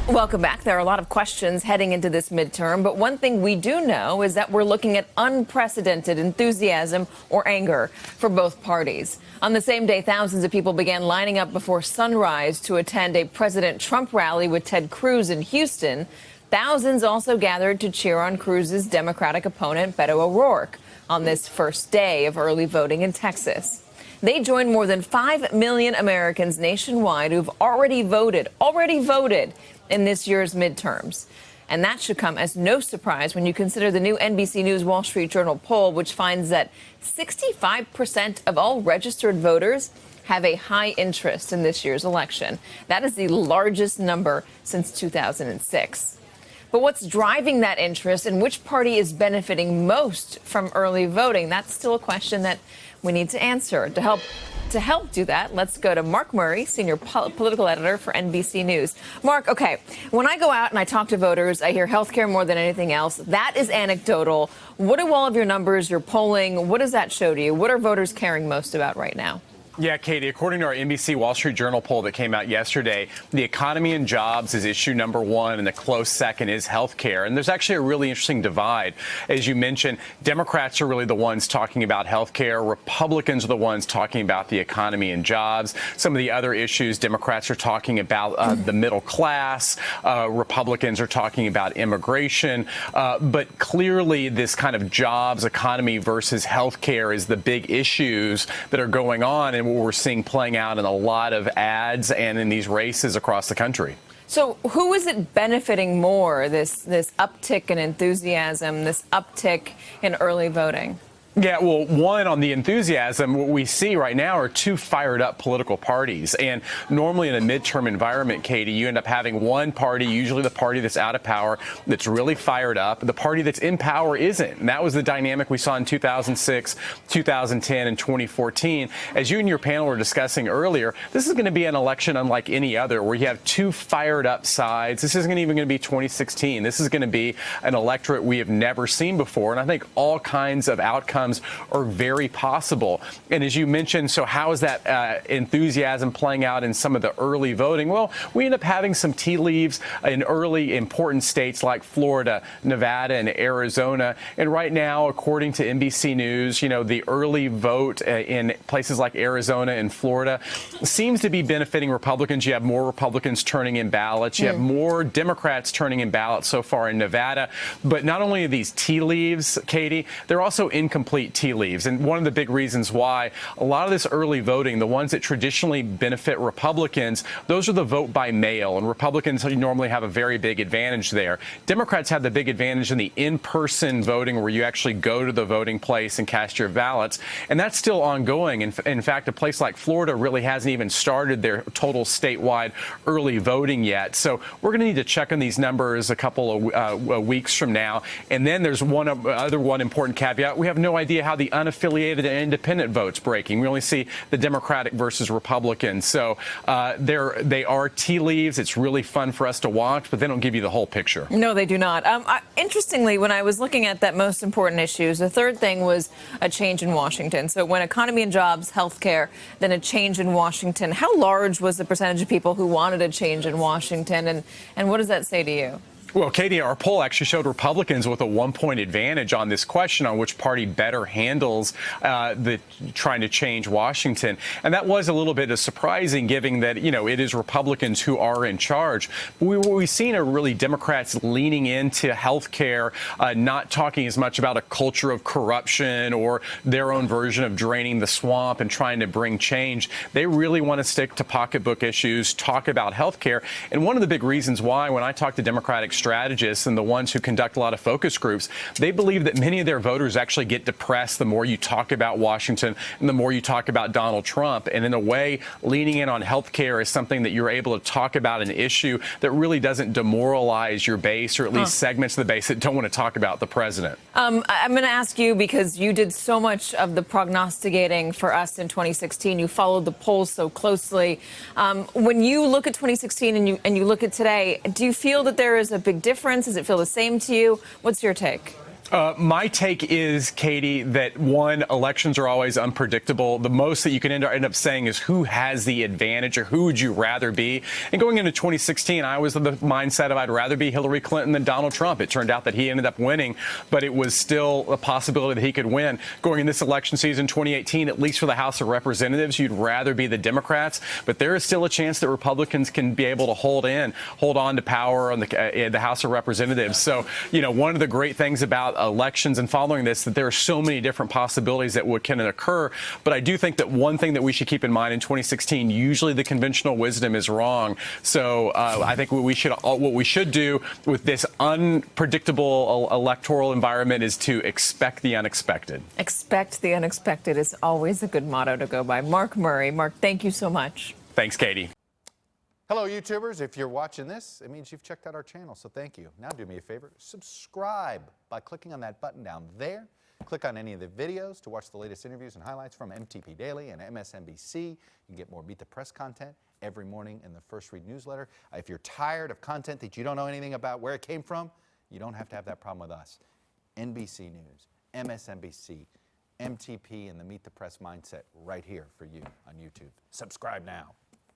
Welcome back. There are a lot of questions heading into this midterm, but one thing we do know is that we're looking at unprecedented enthusiasm or anger for both parties. On the same day, thousands of people began lining up before sunrise to attend a President Trump rally with Ted Cruz in Houston. Thousands also gathered to cheer on Cruz's Democratic opponent, Beto O'Rourke, on this first day of early voting in Texas. They joined more than 5 million Americans nationwide who've already voted in this year's midterms. And that should come as no surprise when you consider the new NBC News Wall Street Journal poll, which finds that 65% of all registered voters have a high interest in this year's election. That is the largest number since 2006. But what's driving that interest and which party is benefiting most from early voting? That's still a question that we need to answer. To help do that, let's go to Mark Murray, senior political editor for NBC News. Mark, okay, when I go out and I talk to voters, I hear healthcare more than anything else. That is anecdotal. What do all of your numbers, your polling, what does that show to you? What are voters caring most about right now? Yeah, Katie, according to our NBC Wall Street Journal poll that came out yesterday, the economy and jobs is issue number one, and the close second is health care. And there's actually a really interesting divide. As you mentioned, Democrats are really the ones talking about health care. Republicans are the ones talking about the economy and jobs. Some of the other issues, Democrats are talking about the middle class. Republicans are talking about immigration. But clearly, this kind of jobs, economy versus health care is the big issues that are going on, and what we're seeing playing out in a lot of ads and in these races across the country. So who is it benefiting more, this uptick in enthusiasm, this uptick in early voting? Yeah, well, one, on the enthusiasm, what we see right now are two fired up political parties. And normally in a midterm environment, Katie, you end up having one party, usually the party that's out of power, that's really fired up. The party that's in power isn't. And that was the dynamic we saw in 2006, 2010, and 2014. As you and your panel were discussing earlier, this is going to be an election unlike any other, where you have two fired up sides. This isn't even going to be 2016. This is going to be an electorate we have never seen before. And I think all kinds of outcomes are very possible. And as you mentioned, so how is that enthusiasm playing out in some of the early voting? Well, we end up having some tea leaves in early important states like Florida, Nevada, and Arizona. And right now, according to NBC News, you know, the early vote in places like Arizona and Florida seems to be benefiting Republicans. You have more Republicans turning in ballots. You have more Democrats turning in ballots so far in Nevada. But not only are these tea leaves, Katie, they're also incomplete tea leaves. And one of the big reasons why a lot of this early voting, the ones that traditionally benefit Republicans, those are the vote by mail. And Republicans normally have a very big advantage there. Democrats have the big advantage in the in-person voting, where you actually go to the voting place and cast your ballots. And that's still ongoing. In fact, a place like Florida really hasn't even started their total statewide early voting yet. So we're going to need to check on these numbers a couple of weeks from now. And then there's one important caveat. We have no idea how the unaffiliated and independent votes breaking. We only see the Democratic versus Republican. So they are tea leaves. It's really fun for us to watch, but they don't give you the whole picture. No, they do not. Interestingly, when I was looking at that most important issues, the third thing was a change in Washington. So when economy and jobs, health care, then a change in Washington. How large was the percentage of people who wanted a change in Washington? And what does that say to you? Well, Katie, our poll actually showed Republicans with a 1-point advantage on this question on which party better handles the trying to change Washington. And that was a little bit surprising, given that, you know, it is Republicans who are in charge. But what we've seen are really Democrats leaning into health care, not talking as much about a culture of corruption or their own version of draining the swamp and trying to bring change. They really want to stick to pocketbook issues, talk about health care. And one of the big reasons why, when I talk to Democratic strategists and the ones who conduct a lot of focus groups, they believe that many of their voters actually get depressed the more you talk about Washington and the more you talk about Donald Trump. And in a way, leaning in on health care is something that you're able to talk about, an issue that really doesn't demoralize your base, or at least segments of the base that don't want to talk about the president. I'm going to ask you, because you did so much of the prognosticating for us in 2016. You followed the polls so closely. When you look at 2016 and you look at today, do you feel that there is a big difference? Does it feel the same to you? What's your take? My take is, Katie, that one, elections are always unpredictable. The most that you can end up saying is who has the advantage or who would you rather be. And going into 2016, I was in the mindset of I'd rather be Hillary Clinton than Donald Trump. It turned out that he ended up winning, but it was still a possibility that he could win. Going in this election season, 2018, at least for the House of Representatives, you'd rather be the Democrats, but there is still a chance that Republicans can be able to hold on to power on the House of Representatives. So, one of the great things about elections and following this, that there are so many different possibilities that can occur. But I do think that one thing that we should keep in mind in 2016, usually the conventional wisdom is wrong. So I think what we should do with this unpredictable electoral environment is to expect the unexpected. Expect the unexpected is always a good motto to go by. Mark Murray. Mark, thank you so much. Thanks, Katie. Hello, YouTubers. If you're watching this, it means you've checked out our channel, so thank you. Now do me a favor, subscribe by clicking on that button down there. Click on any of the videos to watch the latest interviews and highlights from MTP Daily and MSNBC. You can get more Meet the Press content every morning in the First Read newsletter. If you're tired of content that you don't know anything about where it came from, you don't have to have that problem with us. NBC News, MSNBC, MTP, and the Meet the Press mindset right here for you on YouTube. Subscribe now.